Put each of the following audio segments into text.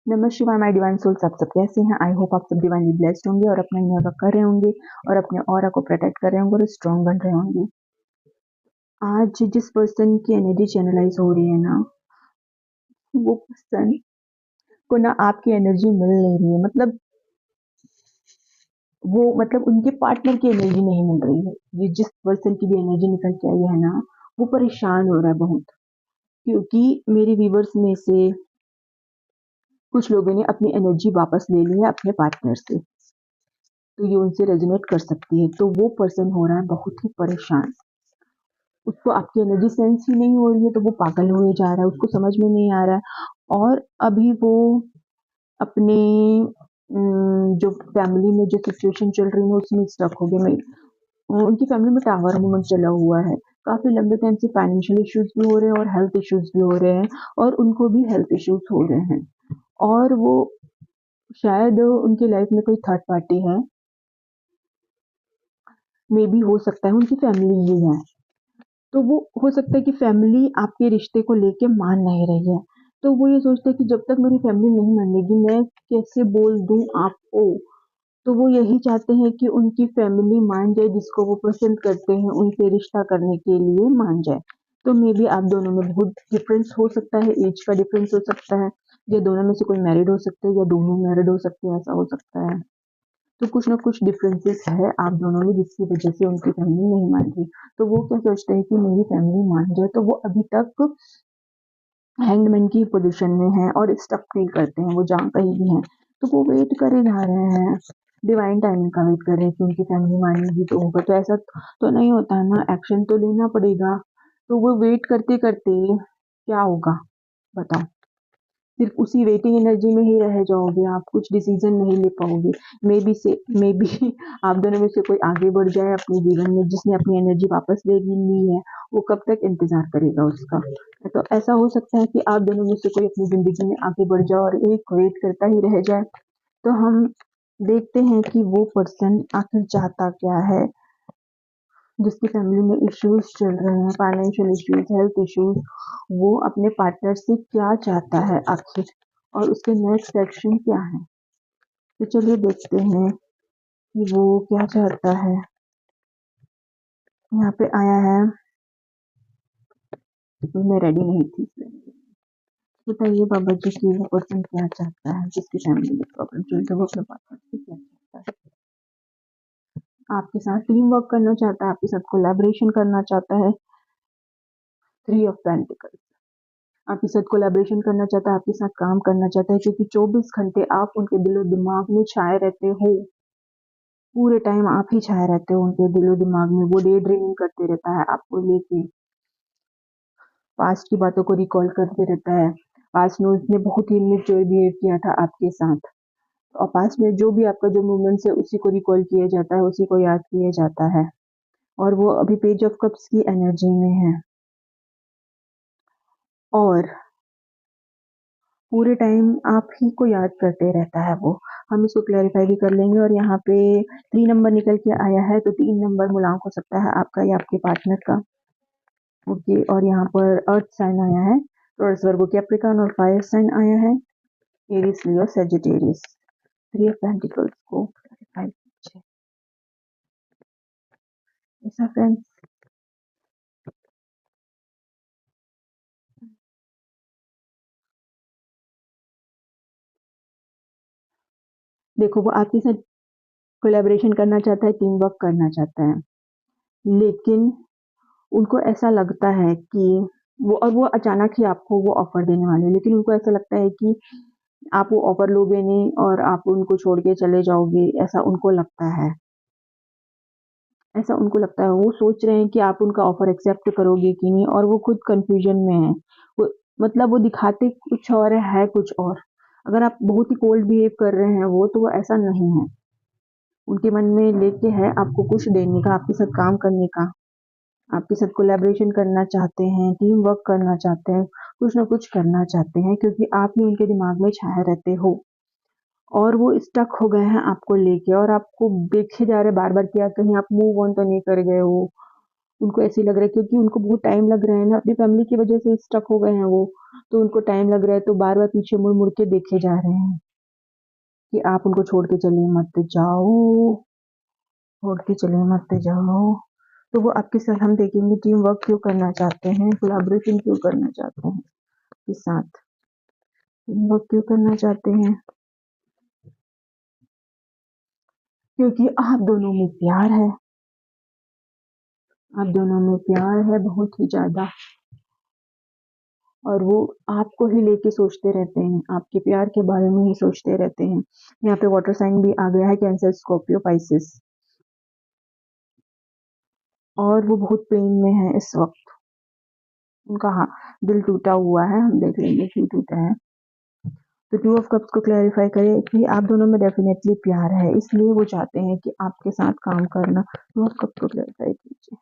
नमः शिवाय my divine souls, आप सब कैसे हैं? आई होप आप सब डिवाइनली ब्लेस्ड होंगे और अपना इनर वर्क कर रहे होंगे और अपने ऑरा को प्रोटेक्ट कर रहे होंगे और स्ट्रॉन्ग बन रहे होंगे। आज जिस पर्सन की एनर्जी चैनलाइज हो रही है ना, वो पर्सन को ना आपकी एनर्जी मिल नहीं रही है। मतलब उनके पार्टनर की एनर्जी नहीं मिल रही है। ये जिस पर्सन की भी एनर्जी निकल के आई है ना, वो परेशान हो रहा है बहुत, क्योंकि मेरे व्यूवर्स में से कुछ लोगों ने अपनी एनर्जी वापस ले ली है अपने पार्टनर से, तो ये उनसे रेजोनेट कर सकती है। तो वो पर्सन हो रहा है बहुत ही परेशान, उसको आपकी एनर्जी सेंस ही नहीं हो रही है, तो वो पागल हुए जा रहा है, उसको समझ में नहीं आ रहा है। और अभी वो अपने जो फैमिली में जो सिचुएशन चल रही है उसमें स्टक हो गए। उनकी फैमिली में टावर मूवमेंट चला हुआ है, काफी लंबे टाइम से फाइनेंशियल इश्यूज भी हो रहे हैं और हेल्थ इश्यूज भी हो रहे हैं, और उनको भी हेल्थ इश्यूज हो रहे हैं। और वो शायद उनकी लाइफ में कोई थर्ड पार्टी है, मे बी हो सकता है उनकी फैमिली ही है। तो वो हो सकता है कि फैमिली आपके रिश्ते को लेके मान नहीं रही है, तो वो ये सोचते हैं कि जब तक मेरी फैमिली नहीं मानेगी मैं कैसे बोल दूं आपको। तो वो यही चाहते हैं कि उनकी फैमिली मान जाए, जिसको वो पसंद करते हैं उनसे रिश्ता करने के लिए मान जाए। तो मे बी आप दोनों में बहुत डिफरेंस हो सकता है, एज का डिफरेंस हो सकता है, या दोनों में से कोई मैरिड हो सकते हैं या दोनों मैरिड हो सकते हैं, ऐसा हो सकता है। तो कुछ ना कुछ डिफरेंसेस है आप दोनों में, जिसकी वजह से उनकी फैमिली नहीं मान रही। तो वो क्या सोचते हैं कि मेरी फैमिली मान जाए, तो वो अभी तक हैंगमैन की पोजीशन में है और स्टक फील करते हैं, वो जहाँ कहीं भी हैं। तो वो वेट करे जा रहे हैं, डिवाइन टाइमिंग का वेट कर रहे हैं कि उनकी फैमिली मानेगी तो होगा। तो ऐसा तो नहीं होता है ना, एक्शन तो लेना पड़ेगा। तो वो वेट करते करते क्या होगा बताओ, सिर्फ उसी वेटिंग एनर्जी में ही रह जाओगे, आप कुछ डिसीजन नहीं ले पाओगे। मे बी आप दोनों में से कोई आगे बढ़ जाए अपने जीवन में, जिसने अपनी एनर्जी वापस ले ली है, वो कब तक इंतजार करेगा उसका। तो ऐसा हो सकता है कि आप दोनों में से कोई अपनी जिंदगी में आगे बढ़ जाए और एक वेट करता ही रह जाए। तो हम देखते हैं कि वो पर्सन आखिर चाहता क्या है, जिसकी फैमिली में इश्यूज चल रहे हैं, फाइनेंशियल इश्यूज, हेल्थ इश्यूज। वो अपने पार्टनर से क्या चाहता है आखिर, और उसके नेक्स्ट एक्शन क्या है। तो चलिए देखते हैं कि वो क्या चाहता है। यहाँ पे आया है, तो मैं रेडी नहीं थी इसलिए। बताइए बाबा जी कि वो पर्सन क्या चाहता है, जिसकी फैमिली में प्रॉब्लम चल रही है, वो अपने पार्टनर से क्या चाहता है। आपके साथ टीम वर्क करना चाहता है, आपके साथ कोलैबोरेशन करना चाहता है। 3 ऑफ पेंटिकल्स, आपके साथ कोलैबोरेशन करना चाहता है, आपके साथ काम करना चाहता है, क्योंकि 24 घंटे आप उनके दिलो दिमाग में छाए रहते हो। पूरे टाइम आप ही छाए रहते हो उनके दिलो दिमाग में। वो डे ड्रीमिंग करते रहता है आपको लेके, पास्ट की बातों को रिकॉल करते रहता है। पास्ट में उसने बहुत ही इमेच्योर बिहेव किया था आपके साथ, और पास्ट में जो भी आपका जो मूवमेंट्स है उसी को रिकॉल किया जाता है, उसी को याद किया जाता है। और वो अभी पेज ऑफ कप्स की एनर्जी में है, और पूरे टाइम आप ही को याद करते रहता है वो। हम इसको क्लैरिफाई भी कर लेंगे। और यहाँ पे 3 नंबर निकल के आया है, तो 3 नंबर मुलांक हो सकता है आपका या आपके पार्टनर का। ओके, और यहाँ पर अर्थ साइन आया है, टॉरस, वर्गो, कैप्रिकॉर्न, और फायर साइन आया है, Aries, Leo, Sagittarius. 3 of pentacles को क्लैरिफाई कीजिए ऐसा फ्रेंड्स। देखो, वो आपके साथ कोलैबोरेशन करना चाहता है, टीम वर्क करना चाहता है, लेकिन उनको ऐसा लगता है कि वो अचानक ही आपको वो ऑफर देने वाले हैं, लेकिन उनको ऐसा लगता है कि आप वो ऑफर लोगे नहीं और आप उनको छोड़ के चले जाओगे, ऐसा उनको लगता है। वो सोच रहे हैं कि आप उनका ऑफर एक्सेप्ट करोगे कि नहीं, और वो खुद कंफ्यूजन में है। मतलब वो दिखाते कुछ और है कुछ और। अगर आप बहुत ही कोल्ड बिहेव कर रहे हैं तो वो ऐसा नहीं है। उनके मन में लेके है आपको कुछ देने का, आपके साथ काम करने का, आपके साथ कोलैबोरेशन करना चाहते हैं, टीम वर्क करना चाहते हैं, कुछ ना कुछ करना चाहते हैं, क्योंकि आप ही उनके दिमाग में छाए रहते हो। और वो स्टक हो गए हैं आपको लेके, और आपको देखे जा रहे बार बार कि आप कहीं आप मूव ऑन तो नहीं कर गए हो। उनको ऐसे ही लग रहा है क्योंकि उनको बहुत टाइम लग रहा है ना, अपनी फैमिली की वजह से स्टक हो गए हैं वो, तो उनको टाइम लग रहा है, तो बार-बार पीछे मुड़-मुड़ के देखे जा रहे हैं कि आप उनको छोड़ के चले मत जाओ, छोड़ के चले मत जाओ। तो वो आपके साथ हम देखेंगे टीम वर्क क्यों करना चाहते हैं, कोलैबोरेशन क्यों करना चाहते हैं के साथ, टीम वर्क क्यों करना चाहते हैं? क्योंकि आप दोनों में प्यार है, आप दोनों में प्यार है बहुत ही ज़्यादा, और वो आपको ही लेके सोचते रहते हैं, आपके प्यार के बारे में ही सोचते रहते हैं। यहाँ पे वाटर साइन भी आ गया है, कैंसर, स्कॉर्पियो, पाइसेस, और वो बहुत पेन में है इस वक्त। उनका हाँ दिल टूटा हुआ है, हम देख लेंगे क्यों टूटा है। तो टू ऑफ कप्स को क्लैरिफाई करें कि आप दोनों में डेफिनेटली प्यार है, इसलिए वो चाहते हैं कि आपके साथ काम करना। टू ऑफ कप्स को क्लैरिफाई कीजिए।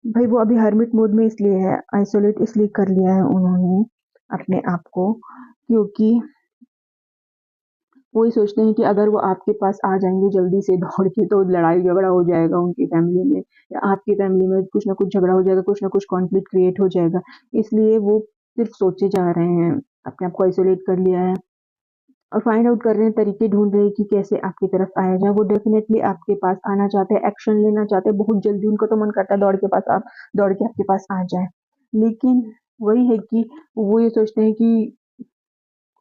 भाई वो अभी हर्मिट मोड में इसलिए है, आइसोलेट इसलिए कर लिया है उन्होंने अपने आप को, क्योंकि वो ये सोचते हैं कि अगर वो आपके पास आ जाएंगे जल्दी से दौड़ के, तो लड़ाई झगड़ा हो जाएगा उनकी फैमिली में, या आपकी फैमिली में कुछ ना कुछ झगड़ा हो जाएगा, कुछ ना कुछ कॉन्फ्लिक्ट क्रिएट हो जाएगा। इसलिए वो सिर्फ सोचे जा रहे हैं, अपने आप को आइसोलेट कर लिया है और फाइंड आउट कर रहे हैं, तरीके ढूंढ रहे हैं कि कैसे आपकी तरफ आया जाए। वो डेफिनेटली आपके पास आना चाहते हैं, एक्शन लेना चाहते हैं बहुत जल्दी, उनको तो मन करता है दौड़ के आपके पास आ जाए, लेकिन वही है कि वो ये सोचते हैं कि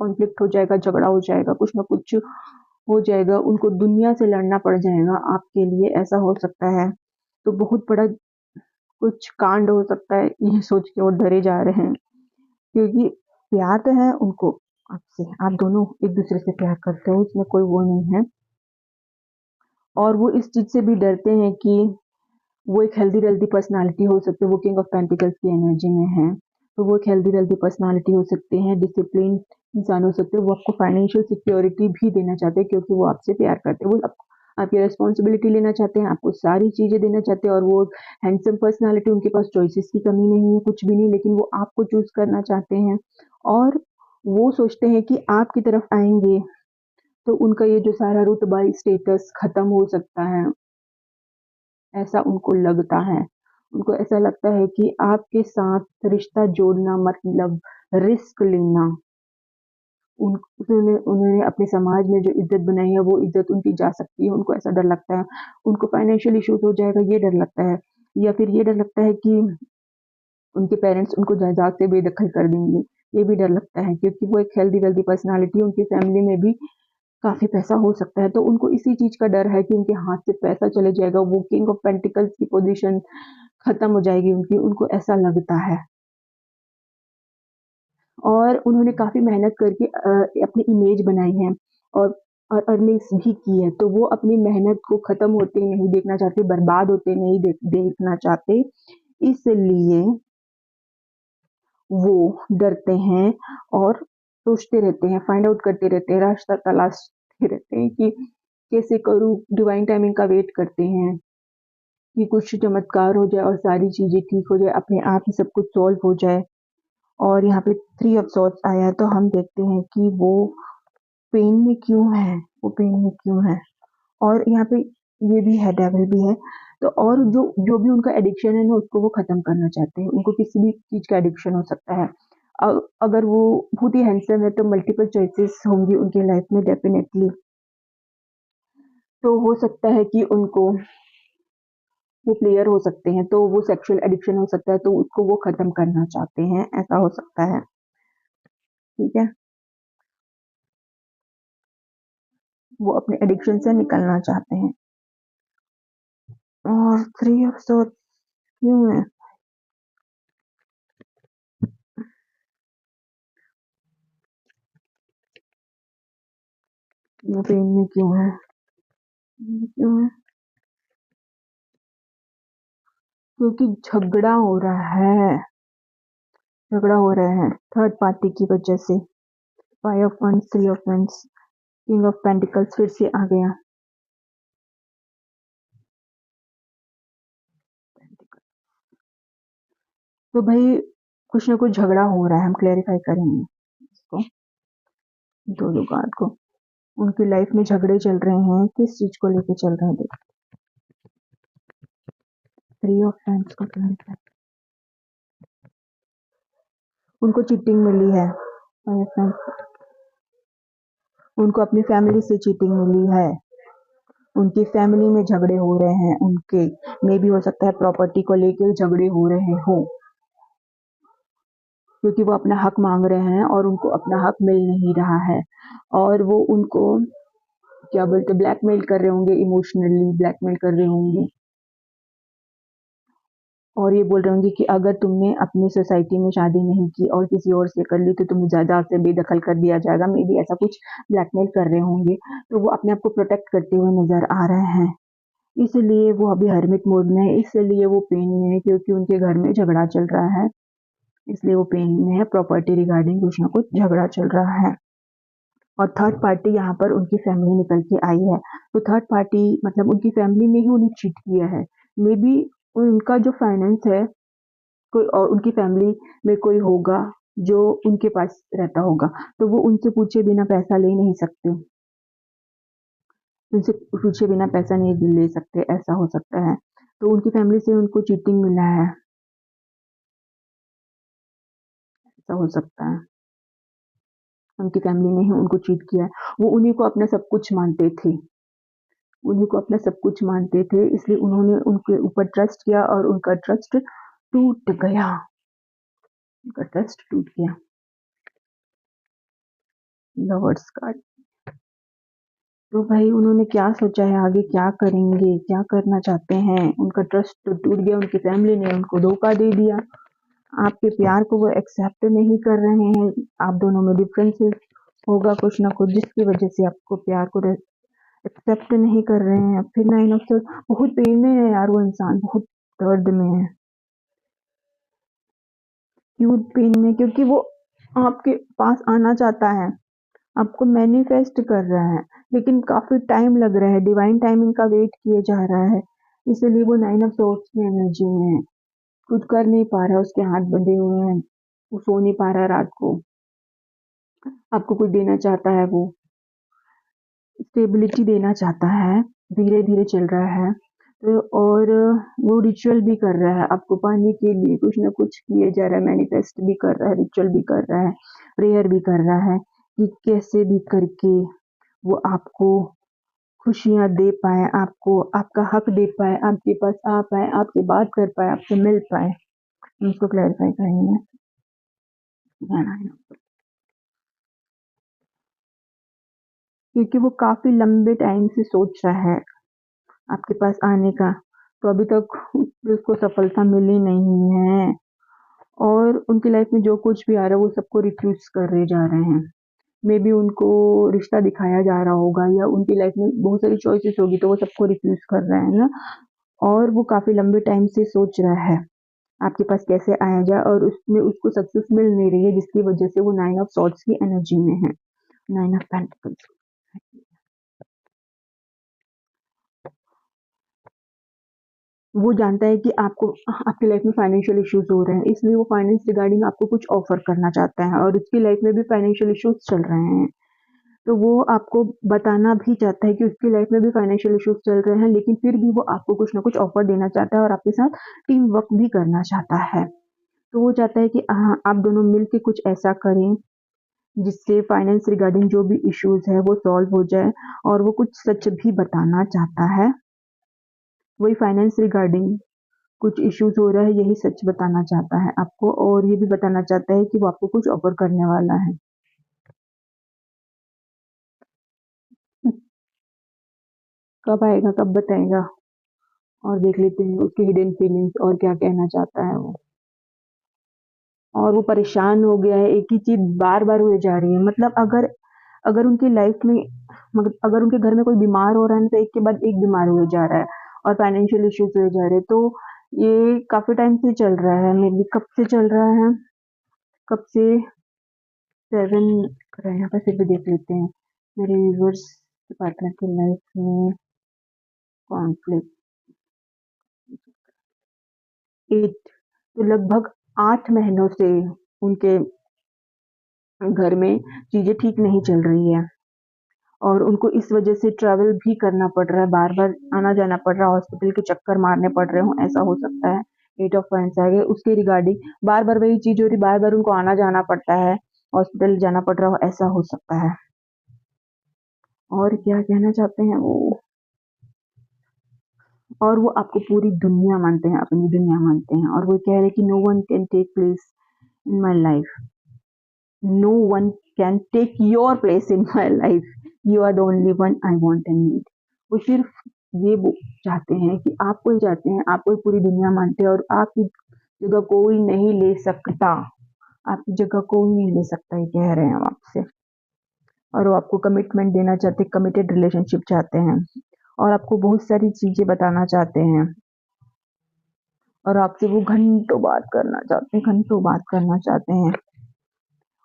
कॉन्फ्लिक्ट हो जाएगा, झगड़ा हो जाएगा, कुछ ना कुछ हो जाएगा, उनको दुनिया से लड़ना पड़ जाएगा आपके लिए, ऐसा हो सकता है। तो बहुत बड़ा कुछ कांड हो सकता है, ये सोच के वो डरे जा रहे हैं, क्योंकि प्यार तो है उनको आपसे, आप दोनों एक दूसरे से प्यार करते हो, उसमें कोई वो नहीं है, और वो इस चीज से भी डरते हैं कि वो एक हेल्दी हेल्दी पर्सनालिटी हो सकती है, वो किंग ऑफ पेंटिकल्स की एनर्जी में है, तो वो एक हेल्दी हेल्दी पर्सनालिटी हो सकते हैं, डिसिप्लिन इंसान हो सकते हैं, वो आपको फाइनेंशियल सिक्योरिटी भी देना चाहते हैं, क्योंकि वो आपसे प्यार करते हैं, वो आपकी रिस्पॉन्सिबिलिटी लेना चाहते हैं, आपको सारी चीजें देना चाहते हैं, और वो हैंडसम पर्सनालिटी, उनके पास चॉइसेस की कमी नहीं है, कुछ भी नहीं, लेकिन वो आपको चूज करना चाहते हैं, और वो सोचते हैं कि आपकी तरफ आएंगे तो उनका ये जो सारा रुतबा स्टेटस खत्म हो सकता है, ऐसा उनको लगता है। उनको ऐसा लगता है कि आपके साथ रिश्ता जोड़ना मतलब रिस्क लेना। उन्होंने अपने समाज में जो इज्जत बनाई है, वो इज्जत उनकी जा सकती है, उनको ऐसा डर लगता है। उनको फाइनेंशियल इश्यूज हो जाएगा, ये डर लगता है, या फिर ये डर लगता है कि उनके पेरेंट्स उनको जायदाद से बेदखल कर देंगे, ये भी डर लगता है, क्योंकि वो एक हेल्दी वेल्दी पर्सनालिटी, उनकी फैमिली में भी काफी पैसा हो सकता है, तो उनको इसी चीज का डर है कि उनके हाथ से पैसा चले जाएगा, वो किंग ऑफ पेंटिकल्स की पोजीशन खत्म हो जाएगी उनकी, उनको ऐसा लगता है। और उन्होंने काफी मेहनत करके अपनी इमेज बनाई है, और अर्निंग्स भी की है, तो वो अपनी मेहनत को खत्म होते नहीं देखना चाहते, बर्बाद होते नहीं देखना चाहते, इसलिए वो डरते हैं और सोचते रहते हैं, फाइंड आउट करते रहते हैं, रास्ता तलाशते रहते हैं कि कैसे करूँ, डिवाइन टाइमिंग का वेट करते हैं कि कुछ चमत्कार हो जाए और सारी चीजें ठीक हो जाए, अपने आप ही सब कुछ सॉल्व हो जाए। और यहाँ पे थ्री ऑफ सॉर्ड्स आया है, तो हम देखते हैं कि वो पेन में क्यों है, वो पेन में क्यों है, और यहाँ पे ये भी है, डेविल भी है, तो और जो जो भी उनका एडिक्शन है ना, उसको वो खत्म करना चाहते हैं, उनको किसी भी चीज का एडिक्शन हो सकता है। अगर वो बहुत ही हैंडसम है, तो मल्टीपल चॉइसेस होंगी उनकी लाइफ में डेफिनेटली, तो हो सकता है कि उनको वो प्लेयर हो सकते हैं, तो वो सेक्सुअल एडिक्शन हो सकता है, तो उसको वो खत्म करना चाहते हैं, ऐसा हो सकता है। ठीक है, वो अपने एडिक्शन से निकलना चाहते हैं। और थ्री ऑफ सॉर्ड्स क्यों है? वो पेन में क्यों है? क्यों है? क्योंकि झगड़ा हो रहा है थर्ड पार्टी की वजह से। Five of wands, three of wands, king of pentacles फिर से आ गया। तो भाई कुछ ना कुछ झगड़ा हो रहा है, हम क्लेरिफाई करेंगे इसको। दो कार्ड को उनकी लाइफ में झगड़े चल रहे हैं, किस चीज को लेके चल रहे हैं? देखो, 3 ऑफ पेंट्स को क्लैरिफाई। उनको चीटिंग मिली है, उनको अपनी फैमिली से चीटिंग मिली है, उनकी फैमिली में झगड़े हो रहे हैं, उनके में भी हो सकता है प्रॉपर्टी को लेकर झगड़े हो रहे हो, क्योंकि वो अपना हक मांग रहे हैं और उनको अपना हक मिल नहीं रहा है, और वो उनको क्या बोलते ब्लैकमेल कर रहे होंगे, इमोशनली ब्लैकमेल कर रहे होंगे, और ये बोल रहे होंगे कि अगर तुमने अपनी सोसाइटी में शादी नहीं की और किसी और से कर ली तो तुम्हें जायदाद से बेदखल कर दिया जाएगा, मे बी ऐसा कुछ ब्लैकमेल कर रहे होंगे। तो वो अपने आप को प्रोटेक्ट करते हुए नजर आ रहे हैं, इसलिए वो अभी हर्मिट मोड में है, इसलिए वो पेन में है, क्योंकि उनके घर में झगड़ा चल रहा है, इसलिए वो पेन में है। प्रॉपर्टी रिगार्डिंग कुछ ना कुछ झगड़ा चल रहा है, और थर्ड पार्टी यहाँ पर उनकी फैमिली निकल के आई है। तो थर्ड पार्टी मतलब उनकी फैमिली ने ही उन्हें चीट किया है, मे बी उनका जो फाइनेंस है कोई और उनकी फैमिली में कोई होगा जो उनके पास रहता होगा, तो वो उनसे पूछे बिना पैसा ले नहीं सकते, उनसे पूछे बिना पैसा नहीं ले सकते, ऐसा हो सकता है। तो उनकी फैमिली से उनको चीटिंग मिला है, ऐसा हो सकता है, उनकी फैमिली ने ही उनको चीट किया है। वो उन्हीं को अपना सब कुछ मानते थे, उन्हीं को अपना सब कुछ मानते थे, इसलिए उन्होंने उनके ऊपर ट्रस्ट किया और उनका ट्रस्ट टूट गया, उनका ट्रस्ट टूट गया। Lovers card. तो भाई उन्होंने क्या सोचा है, आगे क्या करेंगे, क्या करना चाहते हैं? उनका ट्रस्ट तो टूट गया, उनकी फैमिली ने उनको धोखा दे दिया, आपके प्यार को वो एक्सेप्ट नहीं कर रहे हैं, आप दोनों में डिफरेंसेस होगा कुछ ना कुछ, जिसकी वजह से आपको प्यार को एक्सेप्ट नहीं कर रहे हैं। फिर 9 ऑफ सॉर्ड्स, बहुत पेन में है यार वो इंसान, बहुत दर्द में है, क्यों पेन में? क्योंकि वो आपके पास आना चाहता है, आपको मैनिफेस्ट कर रहा है, लेकिन काफी टाइम लग रहा है, डिवाइन टाइमिंग का वेट किया जा रहा है, इसलिए वो 9 ऑफ सोर्ड्स की एनर्जी में है, कुछ कर नहीं पा रहा है, उसके हाथ बंधे हुए हैं, वो सो नहीं पा रहा है रात को, आपको कुछ देना चाहता है, वो स्टेबिलिटी देना चाहता है, धीरे धीरे चल रहा है। तो और वो रिचुअल भी कर रहा है, आपको पाने के लिए कुछ ना कुछ किए जा रहा है, मैनिफेस्ट भी कर रहा है, रिचुअल भी कर रहा है, प्रेयर भी कर रहा है कि कैसे भी करके वो आपको खुशियाँ दे पाए, आपको आपका हक दे पाए, आपके पास आ पाए, आपसे बात कर पाए, आपसे मिल पाए। हम इसको क्लैरिफाई करेंगे। क्योंकि वो काफी लंबे टाइम से सोच रहा है आपके पास आने का, तो अभी तक उसको सफलता मिली नहीं है, और उनकी लाइफ में जो कुछ भी आ रहा है वो सबको रिफ्यूज करे जा रहे हैं। मे बी उनको रिश्ता दिखाया जा रहा होगा, या उनकी लाइफ में बहुत सारी चॉइसेस होगी तो वो सबको रिफ्यूज कर रहा है ना, और वो काफी लंबे टाइम से सोच रहा है आपके पास कैसे आया जाए, और उसमें उसको सक्सेस मिल नहीं रही है, जिसकी वजह से वो 9 ऑफ सॉर्ड्स की एनर्जी में है। 9 ऑफ पेंटिकल्स। वो जानता है कि आपको आपकी लाइफ में फाइनेंशियल इश्यूज हो रहे हैं, इसलिए वो फाइनेंस रिगार्डिंग आपको कुछ ऑफर करना चाहता है, और उसकी लाइफ में भी फाइनेंशियल इश्यूज चल रहे हैं, तो वो आपको बताना भी चाहता है कि उसकी लाइफ में भी फाइनेंशियल इश्यूज चल रहे हैं, लेकिन फिर भी वो आपको कुछ ना कुछ ऑफर देना चाहता है और आपके साथ टीम वर्क भी करना चाहता है। तो वो चाहता है कि हाँ, आप दोनों मिलके कुछ ऐसा करें जिससे फाइनेंस रिगार्डिंग जो भी इश्यूज है वो सॉल्व हो जाए, और वो कुछ सच भी बताना चाहता है, वही फाइनेंस रिगार्डिंग कुछ इश्यूज हो रहा है, यही सच बताना चाहता है आपको, और ये भी बताना चाहता है कि वो आपको कुछ ऑफर करने वाला है। कब आएगा, कब बताएगा, और देख लेते हैं उसकी हिडन फीलिंग्स और क्या कहना चाहता है वो। और वो परेशान हो गया है, एक ही चीज बार बार हुए जा रही है, मतलब अगर अगर उनकी लाइफ में, मगर अगर उनके घर में कोई बीमार हो रहा है ना, तो एक के बाद एक बीमार हुए जा रहा है, और फाइनेंशियल इश्यूज हुए जा रहे हैं, तो ये काफी टाइम से चल रहा है, मे बी कब से चल रहा है, कब से 7 यहाँ पर फिर भी देख लेते हैं। मेरे व्यूवर्स के पार्टनर की लाइफ में कॉन्फ्लिक्ट 8, तो लगभग 8 महीनों से उनके घर में चीज़ें ठीक नहीं चल रही है और उनको इस वजह से ट्रैवल भी करना पड़ रहा है, बार-बार आना-जाना पड़ रहा है, हॉस्पिटल के चक्कर मारने पड़ रहे हों, ऐसा हो सकता है। 8 ऑफ वांड्स आ गए, उसके रिगार्डिंग बार-बार वही चीज़ हो रही, बार-बार उनको आना-जाना पड़ता है, हॉस्पिटल जाना पड़ रहा हो, ऐसा हो सकता है। और क्या कहना चाहते हैं वो? और वो आपको पूरी दुनिया मानते हैं, अपनी दुनिया मानते हैं और वो कह रहे हैं कि no one can take place in my life, no one can take your place in my life, you are the only one I want and need. वो सिर्फ ये वो चाहते हैं कि आपको ही चाहते हैं, आपको ही पूरी दुनिया मानते हैं और आपकी जगह कोई नहीं ले सकता, आपकी जगह कोई नहीं ले सकता, ये कह रहे हैं वो आपसे। और वो आपको कमिटमेंट देना चाहते हैं, कमिटेड रिलेशनशिप चाहते हैं और आपको बहुत सारी चीज़ें बताना चाहते हैं और आपसे वो घंटों बात करना चाहते हैं, घंटों बात करना चाहते हैं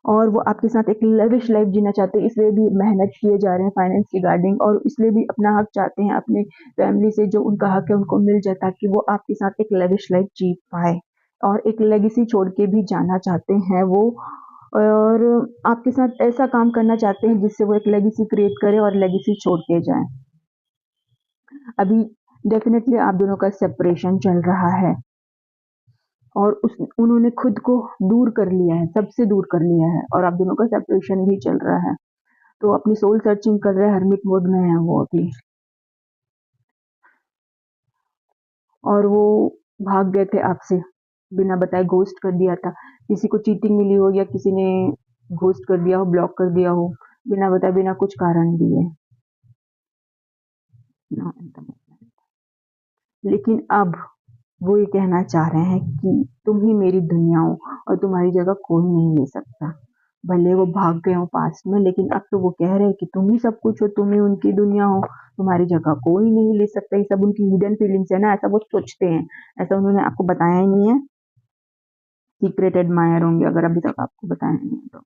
और वो आपके साथ एक लविश लाइफ जीना चाहते हैं, इसलिए भी मेहनत किए जा रहे हैं फाइनेंस रिगार्डिंग और इसलिए भी अपना हक चाहते हैं, अपने फैमिली से जो उनका हक है उनको मिल जाए ताकि वो आपके साथ एक लविश लाइफ जी पाए और एक लेगेसी छोड़ के भी जाना चाहते हैं वो और आपके साथ ऐसा काम करना चाहते हैं जिससे वो एक लेगेसी क्रिएट करे और लेगेसी छोड़ के जाए। अभी डेफिनेटली आप दोनों का सेपरेशन चल रहा है और उस उन्होंने खुद को दूर कर लिया है, सबसे दूर कर लिया है और आप दोनों का सेपरेशन भी चल रहा है। तो अपनी सोल सर्चिंग कर रहे हैं, हर्मिट मोड में है वो अभी और वो भाग गए थे आपसे बिना बताए, घोस्ट कर दिया था। किसी को चीटिंग मिली हो या किसी ने घोस्ट कर दिया हो, ब्लॉक कर दिया हो, बिना बताए, बिना कुछ कारण दिए। लेकिन अब वो ये कहना चाह रहे हैं कि तुम ही मेरी दुनिया हो और तुम्हारी जगह कोई नहीं ले सकता। भले वो भाग गए हो पास्ट में, लेकिन अब तो वो कह रहे हैं कि तुम ही सब कुछ हो, तुम ही उनकी दुनिया हो, तुम्हारी जगह कोई नहीं ले सकता। ये सब उनकी हिडन फीलिंग्स है ना, ऐसा वो सोचते हैं, ऐसा उन्होंने आपको बताया ही नहीं है। सीक्रेट एडमायर होंगे अगर अभी तक आपको बताया नहीं है तो।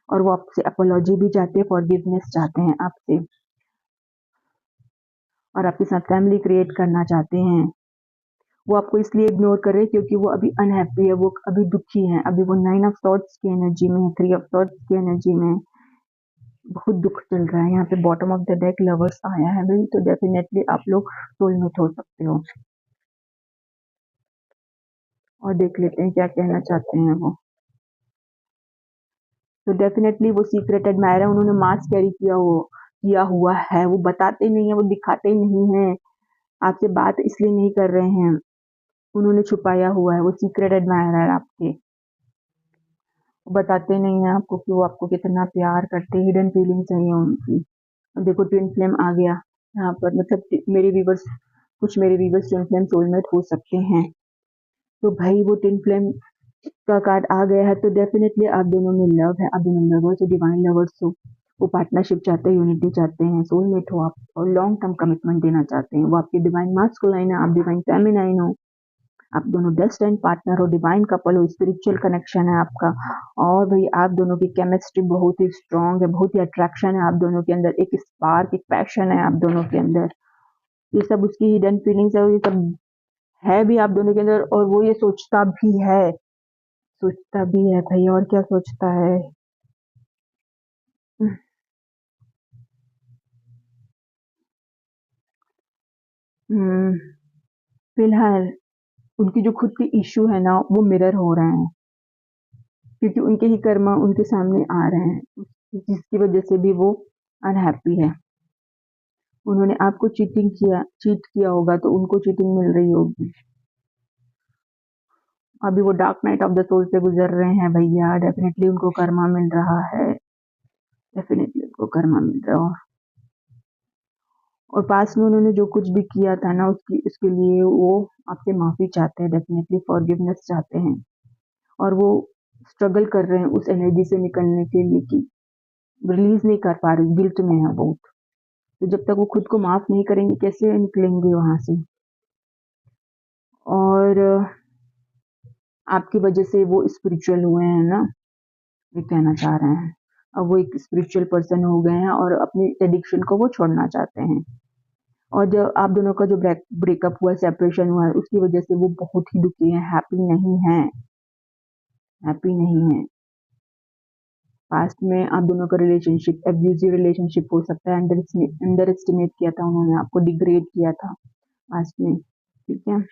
और वो आपसे अपोलॉजी भी चाहते हैं, फॉरगिवनेस चाहते हैं आपसे और आपके साथ फैमिली क्रिएट करना चाहते हैं। वो आपको इसलिए इग्नोर कर रहे हैं क्योंकि वो अभी अनहैप्पी है, वो अभी दुखी है, अभी वो 9 ऑफ सॉर्ड्स की एनर्जी में है, 3 ऑफ सॉर्ड्स की एनर्जी में बहुत दुख चल रहा है। यहाँ पे bottom of the deck lovers आया है भाई, तो डेफिनेटली आप लोग सोलमेट हो सकते हो। और देख लेते हैं क्या कहना चाहते हैं वो। तो डेफिनेटली वो सीक्रेट एडमायर है, उन्होंने मास्क कैरी किया हुआ है, वो बताते नहीं है, वो दिखाते नहीं है, आपसे बात इसलिए नहीं कर रहे हैं, उन्होंने छुपाया हुआ है, वो सीक्रेट एडमायर है आपके। वो बताते नहीं है आपको कि वो आपको कितना प्यार करते हैं, हिडन फीलिंग्स है ये उनकी। अब देखो ट्विन फ्लेम आ गया यहाँ पर, मतलब मेरे व्यूवर्स, कुछ मेरे व्यूवर्स ट्विन फ्लेम सोलमेट हो सकते हैं। तो भाई वो ट्विन फ्लेम का कार्ड आ गया है तो डेफिनेटली आप दोनों में लव है, आप दोनों लवर्स हो, डिवाइन लवर्स हो, वो पार्टनरशिप चाहते हैं, यूनिटी चाहते हैं, सोलमेट हो आप और लॉन्ग टर्म कमिटमेंट देना चाहते हैं। वो आपकी डिवाइन मास्कुलाइन है, आप डिवाइन फेमिनाइन हो, आप दोनों डेस्टिन्ड पार्टनर हो, डिवाइन कपल हो, स्पिरिचुअल कनेक्शन है आपका और भाई आप दोनों की केमिस्ट्री बहुत ही स्ट्रांग है, बहुत ही अट्रैक्शन है आप दोनों के अंदर, एक स्पार्क, एक पैशन है आप दोनों के अंदर। ये सब उसकी हिडन फीलिंग्स है और ये सब है भी आप दोनों के अंदर और वो ये सोचता भी है भाई, और क्या सोचता है। हम्म, फिलहाल उनकी जो खुद की इश्यू है ना वो मिरर हो रहे हैं क्योंकि उनके ही कर्मा उनके सामने आ रहे हैं जिसकी वजह से भी वो अनहैप्पी है। उन्होंने आपको चीट किया होगा तो उनको चीटिंग मिल रही होगी। अभी वो dark night of the soul से गुजर रहे हैं भैया, डेफिनेटली उनको कर्मा मिल रहा है, डेफिनेटली उनको कर्मा मिल रहा है और पास में उन्होंने जो कुछ भी किया था ना उसकी उसके लिए वो आपसे माफी चाहते हैं, डेफिनेटली फॉरगिवनेस चाहते हैं और वो स्ट्रगल कर रहे हैं उस एनर्जी से निकलने के लिए कि रिलीज नहीं कर पा रहे, गिल्ट में है बहुत। तो जब तक वो खुद को माफ नहीं करेंगे कैसे निकलेंगे वहां से। और आपकी वजह से वो स्पिरिचुअल हुए हैं ना, ये कहना चाह रहे हैं। अब वो एक स्पिरिचुअल पर्सन हो गए हैं और अपनी एडिक्शन को वो छोड़ना चाहते हैं और जब आप दोनों का जो ब्रेकअप हुआ, सेपरेशन हुआ है, उसकी वजह से वो बहुत ही दुखी हैं, हैप्पी नहीं हैं, हैप्पी नहीं हैं। पास्ट में आप दोनों का रिलेशनशिप एब्यूजिव रिलेशनशिप हो सकता है, अंडर एस्टिमेट किया था उन्होंने, आपको डिग्रेड किया था पास्ट में, ठीक है।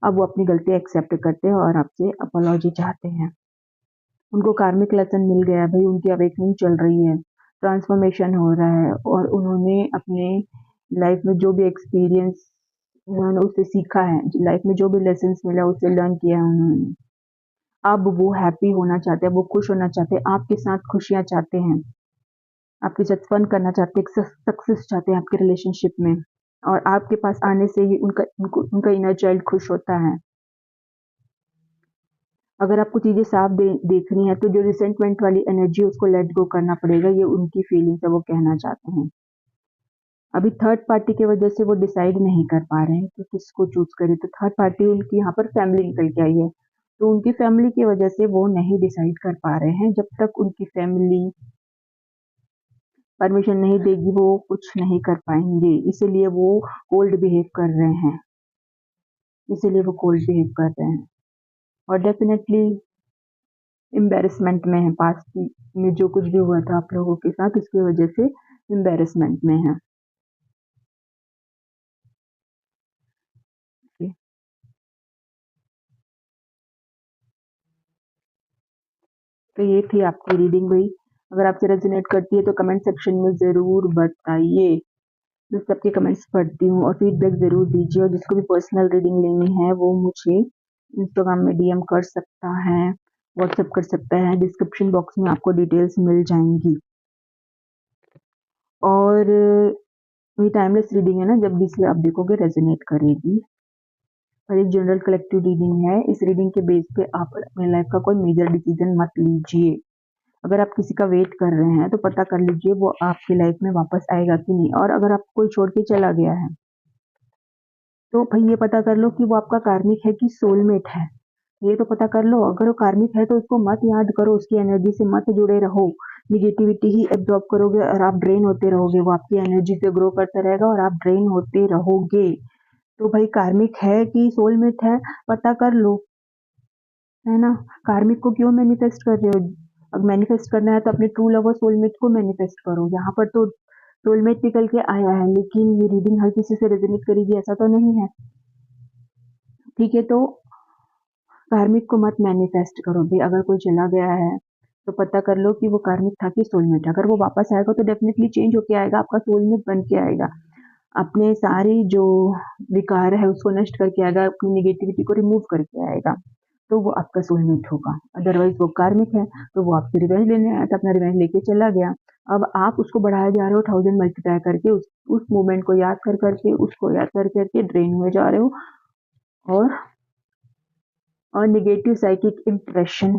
अब वो अपनी गलती एक्सेप्ट करते हैं और आपसे अपॉलॉजी चाहते हैं। उनको कार्मिक लेसन मिल गया भाई, उनकी अवेकनिंग चल रही है, ट्रांसफॉर्मेशन हो रहा है, और उन्होंने अपने लाइफ में जो भी एक्सपीरियंस उन्होंने उससे सीखा है, लाइफ में जो भी लेसन्स मिला उससे लर्न किया है उन्होंने। अब वो हैप्पी होना चाहते हैं, वो खुश होना चाहते हैं, आपके साथ खुशियाँ चाहते हैं, आपके साथ फन करना चाहते हैं, सक्सेस चाहते हैं आपके रिलेशनशिप में, और आपके पास आने से ही उनका इनर चाइल्ड खुश होता है। अगर आपको चीज़ें साफ देखनी है तो जो रिसेंटमेंट वाली एनर्जी है उसको लेट गो करना पड़ेगा, ये उनकी फीलिंग्स है, वो कहना चाहते हैं। अभी थर्ड पार्टी की वजह से वो डिसाइड नहीं कर पा रहे हैं कि किसको चूज करें, तो थर्ड पार्टी उनकी यहाँ पर फैमिली निकल के आई है, तो उनकी फैमिली की वजह से वो नहीं डिसाइड कर पा रहे हैं। जब तक उनकी फैमिली परमिशन नहीं देगी वो कुछ नहीं कर पाएंगे, इसीलिए वो कोल्ड बिहेव कर रहे हैं, और डेफिनेटली एम्बेरसमेंट में है। पास्ट में जो कुछ भी हुआ था आप लोगों के साथ उसकी वजह से एम्बेरसमेंट में है। तो ये थी आपकी रीडिंग भाई। अगर आपसे रेजोनेट करती है तो कमेंट सेक्शन में ज़रूर बताइए, मैं सबके कमेंट्स पढ़ती हूँ, और फीडबैक ज़रूर दीजिए। और जिसको भी पर्सनल रीडिंग लेनी है वो मुझे इंस्टाग्राम में डीएम कर सकता है, व्हाट्सएप कर सकता है, डिस्क्रिप्शन बॉक्स में आपको डिटेल्स मिल जाएंगी। और ये टाइमलेस रीडिंग है ना, जब भी इसे आप देखोगे रेजोनेट करेगी, और एक जनरल कलेक्टिव रीडिंग है। इस रीडिंग के बेस पे आप अपने लाइफ का कोई मेजर डिसीजन मत लीजिए। अगर आप किसी का वेट कर रहे हैं तो पता कर लीजिए वो आपकी लाइफ में वापस आएगा कि नहीं, और अगर आपको कोई छोड़ के चला गया है तो भाई ये पता कर लो कि वो आपका कार्मिक है कि सोलमेट है, ये तो पता कर लो। अगर वो कार्मिक है तो उसको मत याद करो, उसकी एनर्जी से मत जुड़े रहो, निगेटिविटी ही एब्जॉर्ब करोगे और आप ड्रेन होते रहोगे, वो आपकी एनर्जी से ग्रो करता रहेगा और आप ड्रेन होते रहोगे। तो भाई कार्मिक है कि सोलमेट है पता कर लो, है ना। कार्मिक को क्यों मैनिफेस्ट कर रहे हो? अब मैनिफेस्ट करना है तो अपने ट्रू लव और सोलमेट को मैनिफेस्ट करो। यहाँ पर तो सोलमेट निकल के आया है, लेकिन ये रीडिंग हर किसी से रेजोनेट करेगी ऐसा तो नहीं है, ठीक है। तो कार्मिक को मत मैनिफेस्ट करो भाई। अगर कोई चला गया है तो पता कर लो कि वो कार्मिक था कि सोलमेट। अगर वो वापस आएगा तो डेफिनेटली चेंज होके आएगा, आपका सोलमेट बन के आएगा, अपने सारी जो विकार है उसको नष्ट करके आएगा, अपनी निगेटिविटी को रिमूव करके आएगा, तो वो आपका सोलमेट होगा। अदरवाइज वो कार्मिक है तो वो आपसे रिवेंज लेने आया था, अपना रिवेंज लेके चला गया। अब आप उसको बढ़ाया जा रहे हो 1000 मल्टीप्लाई करके, उस मोमेंट को याद कर करके, उसको याद कर करके ड्रेन हुए जा रहे हो, और निगेटिव साइकिक इम्प्रेशन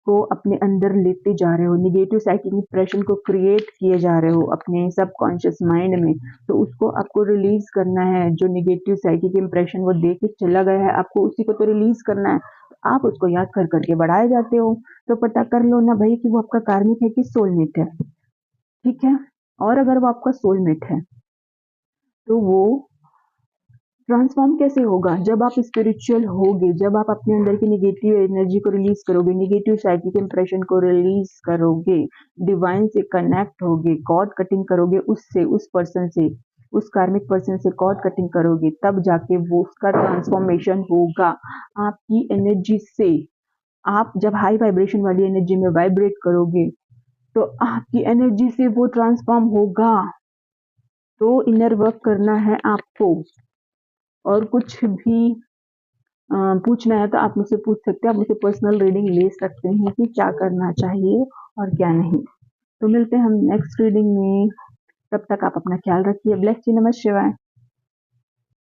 को अपने अंदर लेते जा रहे हो, निगेटिव साइकिक इम्प्रेशन को क्रिएट किए जा रहे हो अपने सबकॉन्शियस माइंड में। तो उसको आपको रिलीज करना है, जो निगेटिव साइकिक इम्प्रेशन वो दे के चला गया है, आपको उसी को तो रिलीज करना है। आप उसको याद कर करके बढ़ाए जाते हो, तो पता कर लो ना भाई कि वो आपका कार्मिक है कि सोलमेट है, ठीक है। और अगर वो आपका सोलमेट है तो वो ट्रांसफॉर्म कैसे होगा? जब आप स्पिरिचुअल होगे, जब आप अपने अंदर की निगेटिव एनर्जी को रिलीज करोगे, निगेटिव साइकिक इंप्रेशन को रिलीज करोगे, डिवाइन से कनेक्ट होगे, कॉर्ड कटिंग करोगे उससे, उस पर्सन से, उस कार्मिक पर्सन से कॉर्ड कटिंग करोगे, तब जाके वो उसका ट्रांसफॉर्मेशन होगा आपकी एनर्जी से। आप जब हाई वाइब्रेशन वाली एनर्जी में वाइब्रेट करोगे तो आपकी एनर्जी से वो ट्रांसफॉर्म होगा। तो इनर वर्क करना है आपको, और कुछ भी पूछना है तो आप मुझसे पूछ सकते हैं, आप मुझसे पर्सनल रीडिंग ले सकते हैं कि क्या करना चाहिए और क्या नहीं। तो मिलते हैं हम नेक्स्ट रीडिंग में, तब तक आप अपना ख्याल रखिए। ब्लेस यू, नमः शिवाय।